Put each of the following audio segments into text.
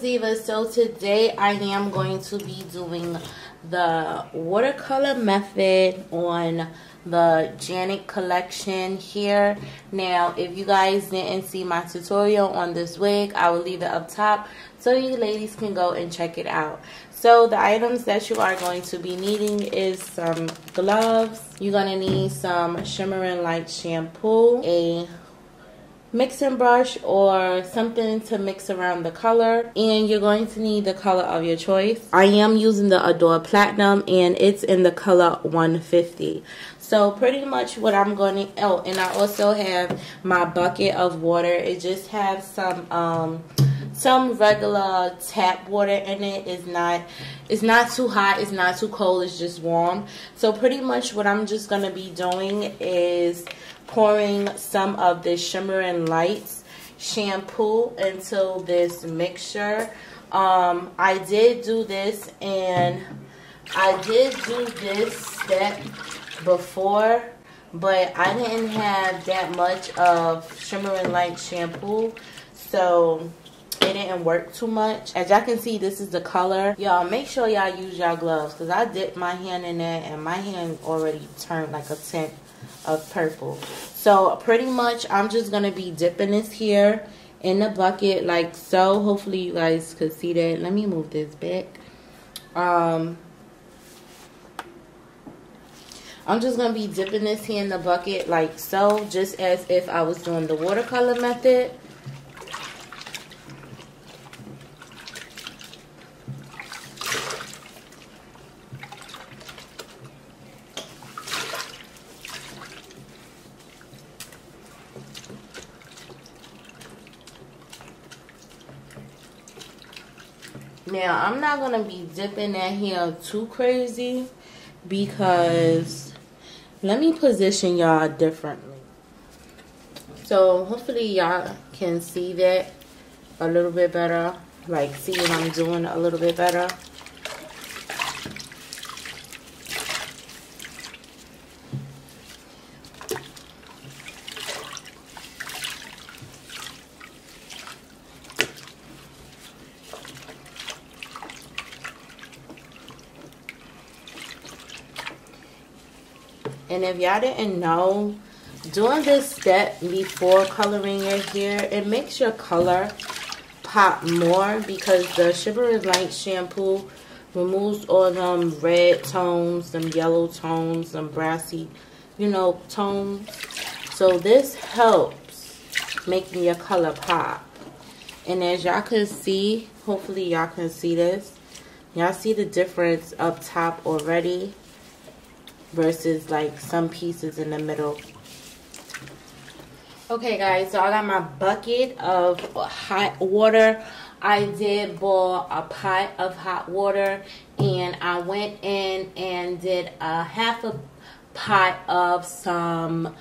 Divas. So today I am going to be doing the watercolor method on the Janet collection here. Now, if you guys didn't see my tutorial on this wig, I will leave it up top so you ladies can go and check it out. So the items that you are going to be needing is some gloves. You're going to need some Shimmering light shampoo, a mixing brush or something to mix around the color, and you're going to need the color of your choice. I am using the Adore Platinum and it's in the color 150. So pretty much what I'm going to, oh, and I also have my bucket of water. It just has some regular tap water in it. It's not too hot, it's not too cold, it's just warm. So pretty much what I'm just going to be doing is pouring some of this Shimmering Lights shampoo into this mixture. I did do this and I did do this step before, but I didn't have that much of Shimmering Light shampoo, so it didn't work too much. As y'all can see, this is the color. Y'all make sure y'all use y'all gloves, because I dipped my hand in there and my hand already turned like a tint of purple. So pretty much I'm just gonna be dipping this here in the bucket like so. Hopefully you guys could see that. Let me move this back. I'm just gonna be dipping this here in the bucket like so, just as if I was doing the watercolor method. Now, I'm not going to be dipping that here too crazy because let me position y'all differently. So, hopefully y'all can see that a little bit better. Like, see what I'm doing a little bit better. And if y'all didn't know, doing this step before coloring your hair, it makes your color pop more because the Shimmering Light shampoo removes all them red tones, them yellow tones, them brassy, you know, tones. So this helps making your color pop. And as y'all can see, hopefully y'all can see this. Y'all see the difference up top already versus like some pieces in the middle. Okay guys, so I got my bucket of hot water. I did boil a pot of hot water and I went in and did a half a pot of some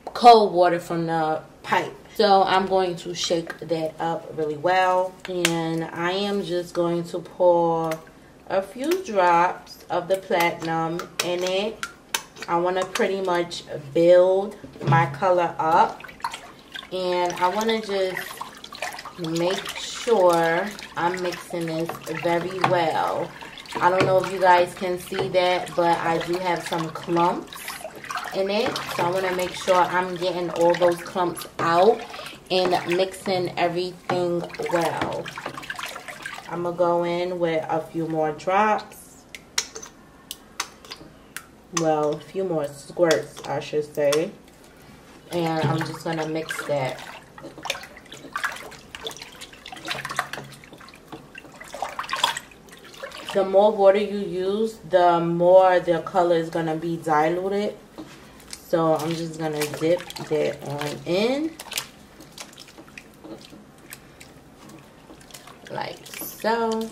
cold water from the pipe. So I'm going to shake that up really well, and I am just going to pour a few drops of the platinum in it. I want to pretty much build my color up, and I want to just make sure I'm mixing this very well. I don't know if you guys can see that, but I do have some clumps in it, so I want to make sure I'm getting all those clumps out and mixing everything well. I'm going to go in with a few more drops. Well, a few more squirts, I should say. And I'm just going to mix that. The more water you use, the more the color is going to be diluted. So I'm just going to dip that on in. Like so.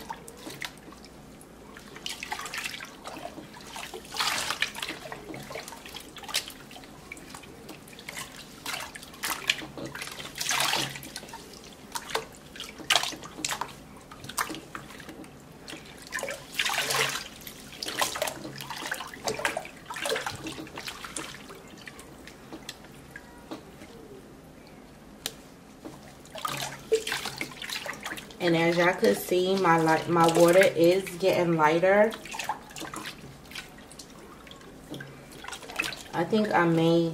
And as y'all could see, my water is getting lighter. I think I may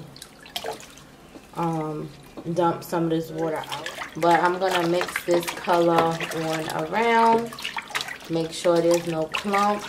dump some of this water out. But I'm going to mix this color on around. Make sure there's no clumps.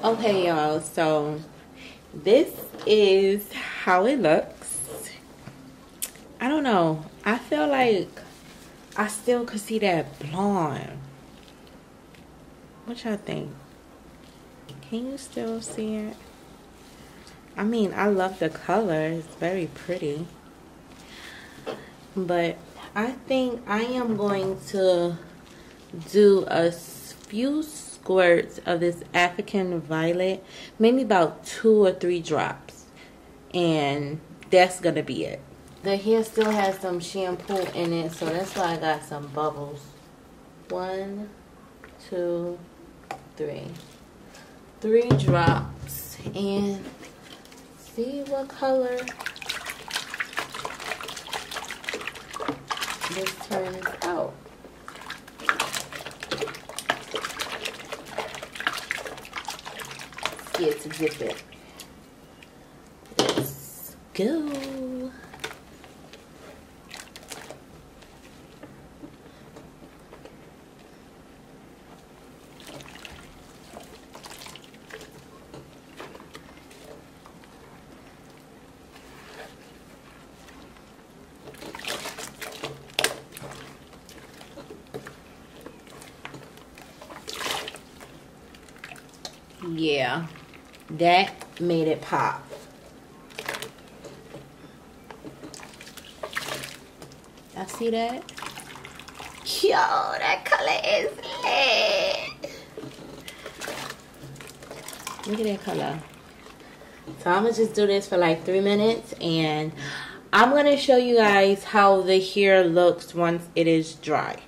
Okay, y'all, so this is how it looks. I don't know. I feel like I still could see that blonde. What y'all think? Can you still see it? I mean, I love the color. It's very pretty. But I think I am going to do a few squirts of this African violet, maybe about 2 or 3 drops, and that's gonna be it. The hair still has some shampoo in it, so that's why I got some bubbles. 1, 2, 3. 3 drops, and see what color this turns out. Get to dip it. Let's go. Yeah, that made it pop. I see that. Yo, that color is lit. Look at that color. So I'm gonna just do this for like 3 minutes, and I'm gonna show you guys how the hair looks once it is dry.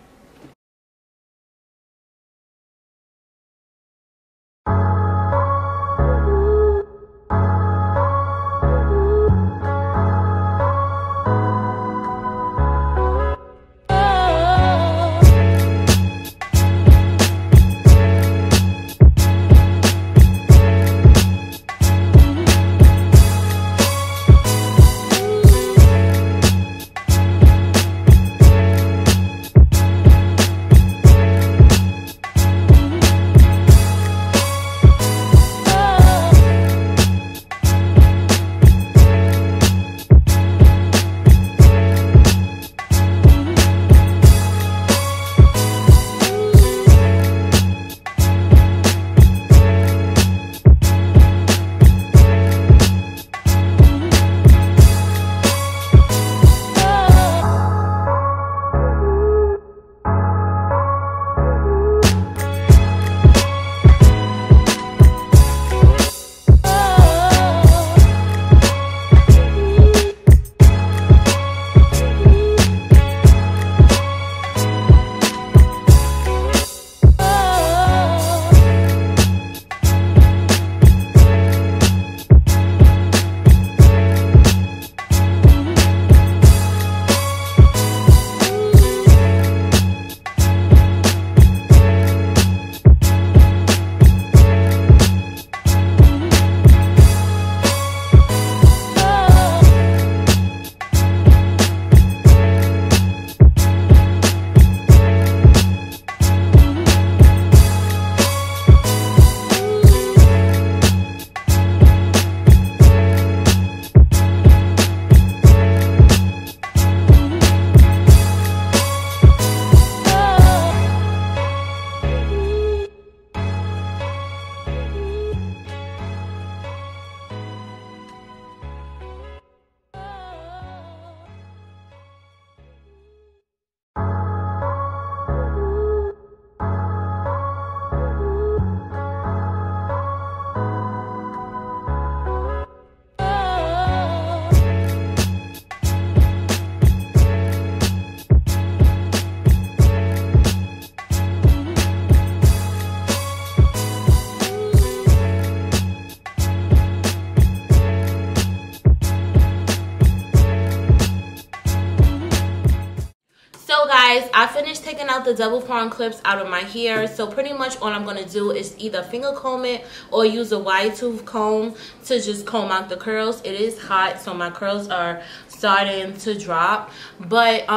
guys, I finished taking out the double prong clips out of my hair. So pretty much all I'm going to do is either finger comb it or use a wide tooth comb to just comb out the curls. It is hot, so my curls are starting to drop. But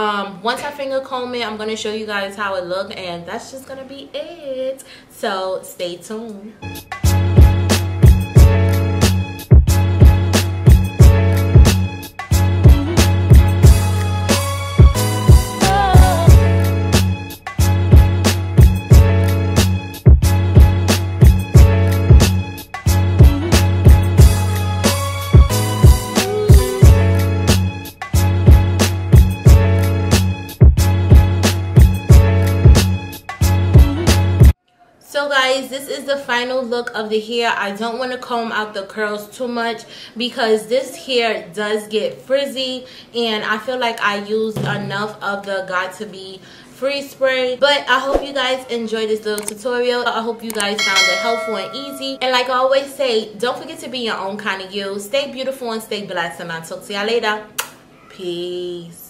once I finger comb it, I'm going to show you guys how it looks, and that's just going to be it. So stay tuned. So guys, this is the final look of the hair. I don't want to comb out the curls too much because this hair does get frizzy, and I feel like I used enough of the Got To Be Free Spray. But I hope you guys enjoyed this little tutorial. I hope you guys found it helpful and easy. And like I always say, don't forget to be your own kind of you. Stay beautiful and stay blessed, and I'll talk to y'all later. Peace.